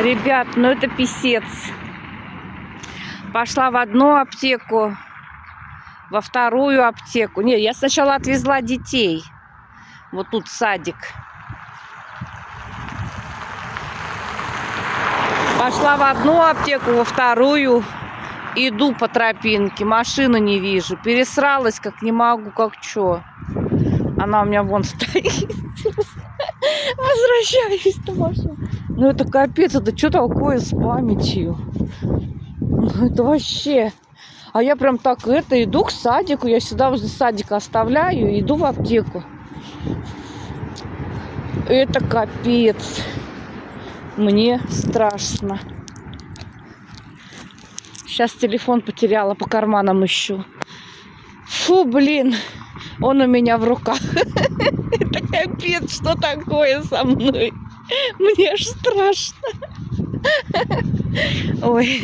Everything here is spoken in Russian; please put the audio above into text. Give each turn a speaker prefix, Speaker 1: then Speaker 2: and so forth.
Speaker 1: Ребят, ну это писец. Пошла в одну аптеку, во вторую аптеку. Не, я сначала отвезла детей. Вот тут садик. Пошла в одну аптеку, во вторую. Иду по тропинке, машину не вижу. Пересралась, как не могу, как чё. Она у меня вон стоит. Возвращаюсь на машину. Ну это капец, это что такое с памятью? Ну это вообще. А я прям так иду к садику. Я сюда возле садика оставляю и иду в аптеку. Это капец. Мне страшно. Сейчас телефон потеряла, по карманам ищу. Фу, блин. Он у меня в руках. Это капец, что такое со мной? Мне аж страшно. Ой.